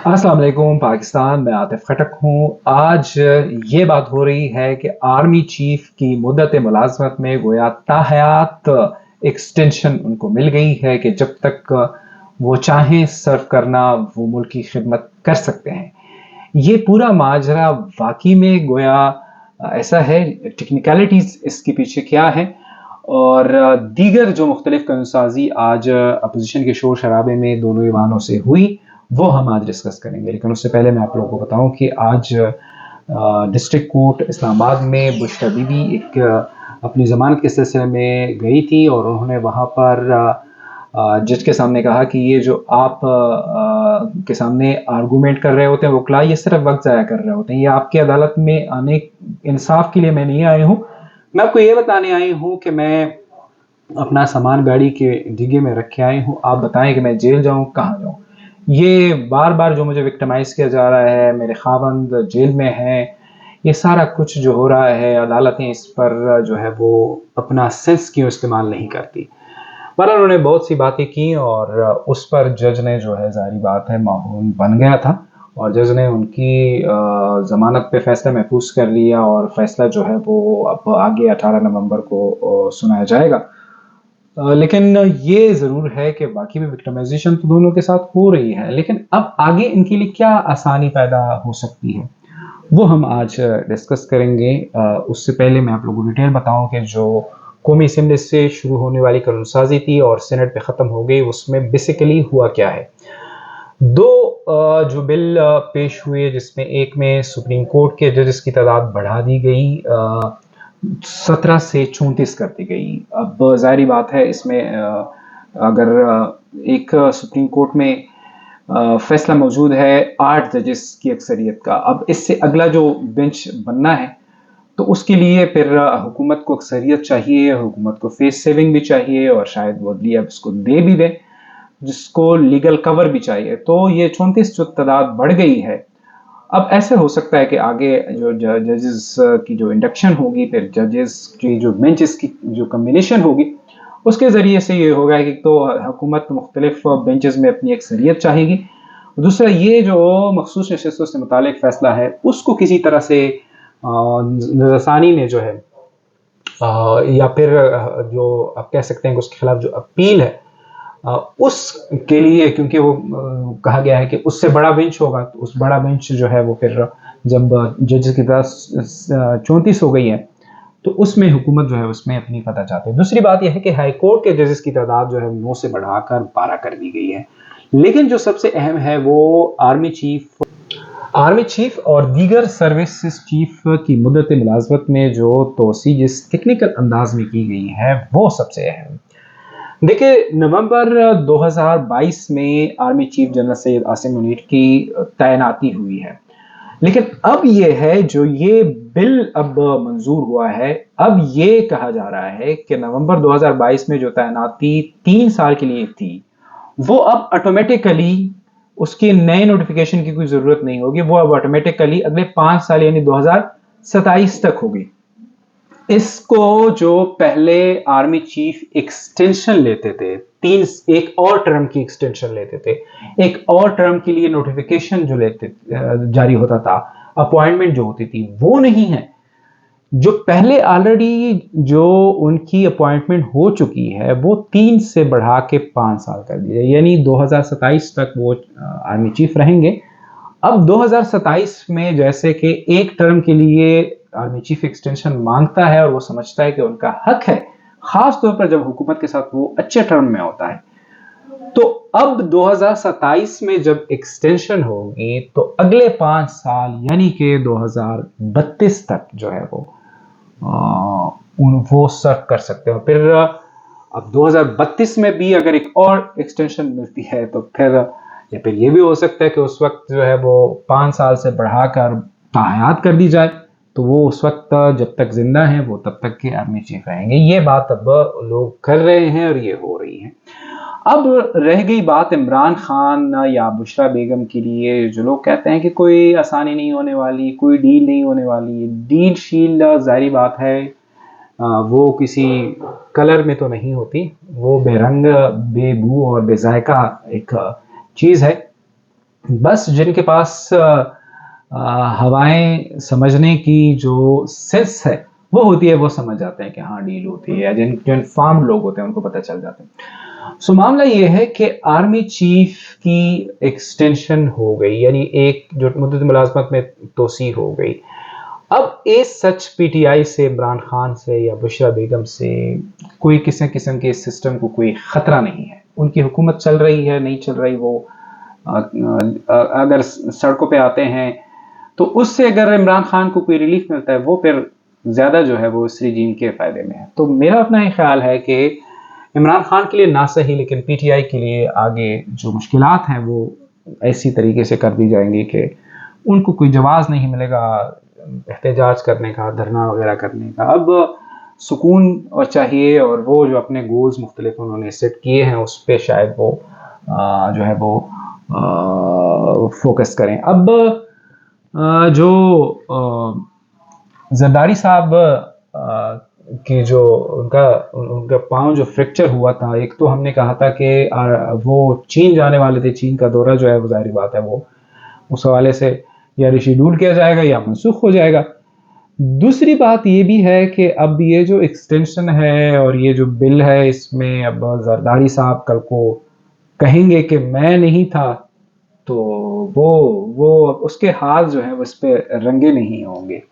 अस्सलाम वालेकुम पाकिस्तान, मैं आतिफ खटक हूँ। आज ये बात हो रही है कि आर्मी चीफ की मुद्दत मुलाज़मत में गोया ताहयात एक्सटेंशन उनको मिल गई है कि जब तक वो चाहें सर्व करना वो मुल्क की खिदमत कर सकते हैं। ये पूरा माजरा वाकई में गोया ऐसा है, टेक्निकलिटीज इसके पीछे क्या है और दीगर जो मुख्तलिफ कानूनसाजी आज अपोजिशन के शोर शराबे में दोनों ईवानों से हुई वो हम आज डिस्कस करेंगे। लेकिन उससे पहले मैं आप लोगों को बताऊं कि आज डिस्ट्रिक्ट कोर्ट इस्लामाबाद में बुशरा बीबी एक अपनी ज़मानत के सिलसिले में गई थी और उन्होंने वहाँ पर जज के सामने कहा कि ये जो आप के सामने आर्गूमेंट कर रहे होते हैं वकला, ये सिर्फ वक्त ज़ाया कर रहे होते हैं। ये आपकी अदालत में आने इंसाफ के लिए मैं नहीं आई हूँ। मैं आपको ये बताने आई हूँ कि मैं अपना सामान गाड़ी के डिग्गे में रख के आई हूँ। आप बताएं कि मैं जेल जाऊँ, कहाँ जाऊँ। ये बार बार जो मुझे विक्टिमाइज किया जा रहा है, मेरे खावंद जेल में है, ये सारा कुछ जो हो रहा है, अदालतें इस पर जो है वो अपना सेंस क्यों इस्तेमाल नहीं करती। पर उन्होंने बहुत सी बातें की और उस पर जज ने जो है, जारी बात है, माहौल बन गया था और जज ने उनकी जमानत पे फैसला महफूज कर लिया और फैसला जो है वो अब आगे 18 नवंबर को सुनाया जाएगा। लेकिन ये ज़रूर है कि बाकी भी विक्टिमाइजेशन तो दोनों के साथ हो रही है, लेकिन अब आगे इनके लिए क्या आसानी पैदा हो सकती है वो हम आज डिस्कस करेंगे। उससे पहले मैं आप लोगों को डिटेल बताऊं कि जो कौमी असेंबली से शुरू होने वाली कानूनसाजी थी और सेनेट पे ख़त्म हो गई, उसमें बेसिकली हुआ क्या है। दो जो बिल पेश हुए, जिसमें एक में सुप्रीम कोर्ट के जजेस की तादाद बढ़ा दी गई, 17 से 34 कर दी गई। अब जाहिर बात है इसमें अगर एक सुप्रीम कोर्ट में फैसला मौजूद है 8 जजेस की अक्सरियत का, अब इससे अगला जो बेंच बनना है तो उसके लिए फिर हुकूमत को अक्सरियत चाहिए, हुकूमत को फेस सेविंग भी चाहिए और शायद वो अदलिया इसको दे भी दे, जिसको लीगल कवर भी चाहिए। तो ये 34 जो तादाद बढ़ गई है, अब ऐसे हो सकता है कि आगे जो जजेस की जो इंडक्शन होगी, फिर जजेस की जो बेंचेस की जो कम्बिनेशन होगी, उसके ज़रिए से ये होगा कि तो हुकूमत मुख्तलिफ बेंचेस में अपनी अक्सरियत चाहेगी। दूसरा, ये जो मखसूस नशस्तों से मुतालिक फ़ैसला है उसको किसी तरह से नज़रसानी में जो है या फिर जो आप कह सकते हैं कि उसके खिलाफ जो अपील है उसके लिए, क्योंकि वो कहा गया है कि उससे बड़ा बेंच होगा, तो उस बड़ा बेंच जो है वो फिर जब जजेस की तरह 34 हो गई है तो उसमें हुकूमत जो है उसमें अपनी फतह चाहती है। दूसरी बात यह है कि हाई कोर्ट के जजेस की तादाद जो है 9 से बढ़ाकर 12 कर दी गई है। लेकिन जो सबसे अहम है वो आर्मी चीफ और दीगर सर्विसेज चीफ की मुद्दत मुलाजमत में जो तोसी जिस टेक्निकल अंदाज में की गई है वो सबसे अहम। देखिए, नवंबर 2022 में army chief general Syed Asim Munir की तैनाती हुई है। लेकिन अब ये है, जो ये बिल अब मंजूर हुआ है, अब ये कहा जा रहा है कि नवंबर 2022 में जो तैनाती 3 साल के लिए थी, वो अब ऑटोमेटिकली उसकी नए नोटिफिकेशन की कोई जरूरत नहीं होगी, वो अब ऑटोमेटिकली अगले 5 साल यानी 2027 तक होगी। इसको जो पहले आर्मी चीफ एक्सटेंशन लेते थे, एक और टर्म की एक्सटेंशन लेते थे, एक और टर्म के लिए नोटिफिकेशन जो लेते जारी होता था, अपॉइंटमेंट जो होती थी, वो नहीं है। जो पहले ऑलरेडी जो उनकी अपॉइंटमेंट हो चुकी है वो 3 से बढ़ा के 5 साल कर दिया, यानी 2027 तक वो आर्मी चीफ रहेंगे। अब 2027 में जैसे कि एक टर्म के लिए आर्मी चीफ एक्सटेंशन मांगता है और वो समझता है कि उनका हक है, खास तौर पर जब हुकूमत के साथ वो अच्छे टर्म में होता है। तो अब 2027 में जब एक्सटेंशन होगी तो अगले 5 साल यानी कि 2032 तक जो है वो सर्व कर सकते हो। फिर अब 2032 में भी अगर एक और एक्सटेंशन मिलती है तो फिर या फिर ये भी हो सकता है कि उस वक्त जो है वो 5 साल से बढ़ाकर ताहयात कर दी जाए, तो वो उस वक्त जब तक जिंदा हैं वो तब तक के आर्मी चीफ रहेंगे। ये बात अब लोग कर रहे हैं और ये हो रही है। अब रह गई बात इमरान खान या बुशरा बेगम के लिए, जो लोग कहते हैं कि कोई आसानी नहीं होने वाली, कोई डील नहीं होने वाली। डील शील जारी बात है, वो किसी कलर में तो नहीं होती, वो बेरंग, बेबू और बेजायका एक चीज़ है। बस जिनके पास हवाएं समझने की जो सेंस है वो होती है, वो समझ जाते हैं कि हाँ डील होती है, या जिन जिन फार्म लोग होते हैं उनको पता चल जाता है। सो मामला ये है कि आर्मी चीफ की एक्सटेंशन हो गई, यानी एक जो मुद्दत मुलाजमत में तोसी हो गई। अब इस सच पीटीआई से, इमरान खान से या बुशरा बेगम से कोई किसी किस्म के इस सिस्टम को कोई खतरा नहीं है। उनकी हुकूमत चल रही है नहीं चल रही, वो अगर सड़कों पे आते हैं तो उससे अगर इमरान खान को कोई रिलीफ मिलता है वो फिर ज्यादा जो है वो इस रिजीम के फायदे में है। तो मेरा अपना ये ख्याल है कि इमरान खान के लिए ना सही, लेकिन पीटीआई के लिए आगे जो मुश्किलात हैं वो ऐसी तरीके से कर दी जाएंगी कि उनको कोई जवाब नहीं मिलेगा एहतजाज करने का, धरना वगैरह करने का। अब सुकून और चाहिए, और वो जो अपने गोल्स मुख्तलिफ उन्होंने सेट किए हैं उस पर शायद वो जो है वो फोकस करें। अब जो जरदारी साहब की जो उनका उनका पाँव जो फ्रैक्चर हुआ था, एक तो हमने कहा था कि वो चीन जाने वाले थे, चीन का दौरा जो है वो जाहिर बात है वो उस हवाले से या रिशेड्यूल किया जाएगा या मनसूख हो जाएगा। दूसरी बात ये भी है कि अब ये जो एक्सटेंशन है और ये जो बिल है, इसमें अब जरदारी साहब कल को कहेंगे कि मैं नहीं था, तो वो वो उसके हाथ जो है वो इस पे रंगे नहीं होंगे।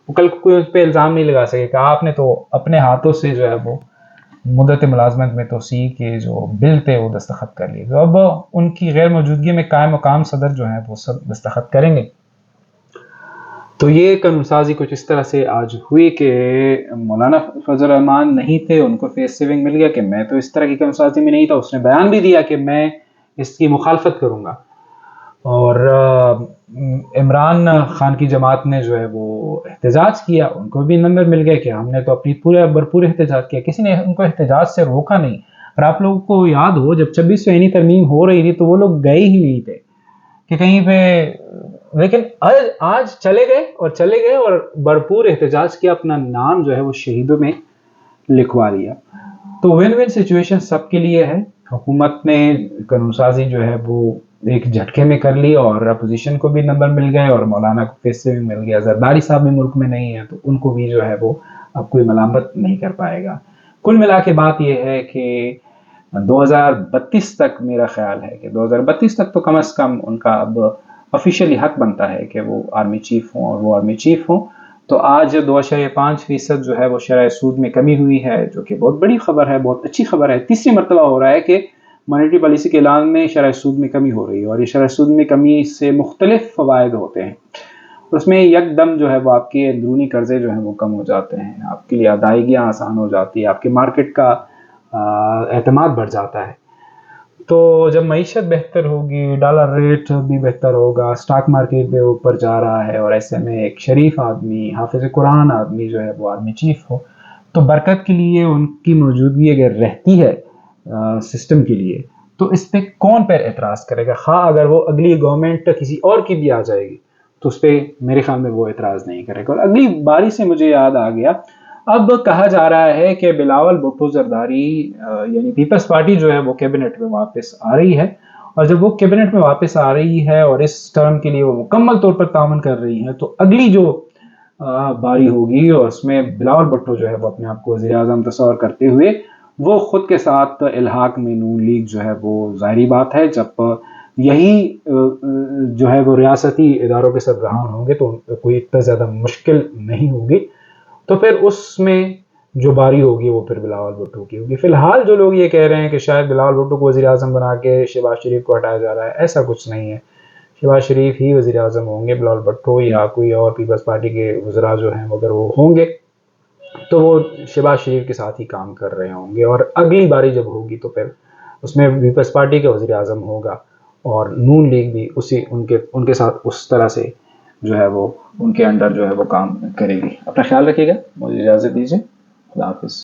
वो कल कोई उस पर इल्ज़ाम नहीं लगा सकेगा, आपने तो अपने हाथों से जो है वो मुद्दत मुलाजमत में तोसी के जो बिल थे वो दस्तखत कर लिए। तो अब उनकी गैर मौजूदगी में कायम मकाम सदर जो है वो सब दस्तखत करेंगे। तो ये कानून साजी कुछ इस तरह से आज हुई कि मौलाना फजल रहमान नहीं थे, उनको फेस सेविंग मिल गया कि मैं तो इस तरह की कानून साजी में नहीं था। उसने बयान भी दिया कि मैं इसकी मुखालफत करूंगा, और इमरान खान की जमात ने जो है वो एहतजाज किया, उनको भी नंबर मिल गया कि हमने तो अपनी पूरे भरपूर एहतजाज किया, किसी ने उनको एहतजाज से रोका नहीं। और आप लोगों को याद हो जब 26वीं तरमीम हो रही थी तो वो लोग गए ही नहीं थे कि कहीं पे, लेकिन आज चले गए और भरपूर एहतजाज किया, अपना नाम जो है वो शहीदों में लिखवा लिया। तो विन विन सिचुएशन सबके लिए है। हुकूमत ने कानून साजी जो है वो एक झटके में कर ली, और अपोजिशन को भी नंबर मिल गए और मौलाना को फेस से भी मिल गया। जरदारी साहब भी मुल्क में नहीं है तो उनको भी जो है वो अब कोई मलामत नहीं कर पाएगा। कुल मिला के बात यह है कि 2032 तक मेरा ख्याल है कि 2032 तक तो कम से कम उनका अब ऑफिशियली हक बनता है कि वो आर्मी चीफ हों, और वो आर्मी चीफ हों। तो आज 2.5% जो है वो शरह सूद में कमी हुई है, जो कि बहुत बड़ी खबर है, बहुत अच्छी खबर है। तीसरी मरतबा हो रहा है कि मॉनेटरी पॉलिसी के ऐलान में शरह सूद में कमी हो रही है, और ये शरह सूद में कमी से मुख्तलिफ फ़वाइद होते हैं। उसमें यकदम जो है वो आपके अंदरूनी कर्जे जो हैं वो कम हो जाते हैं, आपके लिए अदायगियाँ आसान हो जाती है, आपके मार्केट का एतमाद बढ़ जाता है। तो जब मईशत बेहतर होगी, डॉलर रेट भी बेहतर होगा, स्टॉक मार्केट भी ऊपर जा रहा है, और ऐसे में एक शरीफ आदमी, हाफिज कुरान आदमी जो है वो आर्मी चीफ हो, तो बरकत के लिए उनकी मौजूदगी अगर रहती है सिस्टम के लिए, तो इस पर कौन पर एतराज़ करेगा। हाँ अगर वो अगली गवर्नमेंट किसी और की भी आ जाएगी तो उस पर मेरे ख्याल में वो एतराज़ नहीं करेगा। और अगली बारी से मुझे याद आ गया, अब कहा जा रहा है कि बिलावल भुट्टो जरदारी यानी पीपल्स पार्टी जो है वो कैबिनेट में वापस आ रही है, और जब वो कैबिनेट में वापस आ रही है और इस टर्म के लिए वो मुकम्मल तौर पर तामन कर रही है, तो अगली जो बारी होगी और उसमें बिलावल भुट्टो जो है वो अपने आप को वज़ीर आज़म तस्वर करते हुए वो खुद के साथ इल्हाक में नून लीग जो है वो ज़ाहिरी बात है, जब यही जो है वो रियासती इदारों के सरबराह होंगे तो कोई इतना ज़्यादा मुश्किल नहीं होगी। तो फिर उसमें जो बारी होगी वो फिर बिलावल भुट्टो की होगी। फिलहाल जो लोग ये कह रहे हैं कि शायद बिलावल भुट्टो को वज़ीर आज़म बना के शहबाज शरीफ को हटाया जा रहा है, ऐसा कुछ नहीं है। शहबाज शरीफ ही वज़ीर आज़म होंगे, बिलावल भुट्टो या कोई और पीपल्स पार्टी के वज़रा जो हैं अगर वो होंगे तो वो शहबाज शरीफ के साथ ही काम कर रहे होंगे, और अगली बारी जब होगी तो फिर उसमें पीपल्स पार्टी का वज़ीर आज़म होगा, और नून लीग भी उसी उनके उनके साथ उस तरह से जो है वो उनके अंडर जो है वो काम करेगी। अपना ख्याल रखिएगा, मुझे इजाज़त दीजिए। खुदा हाफिज़।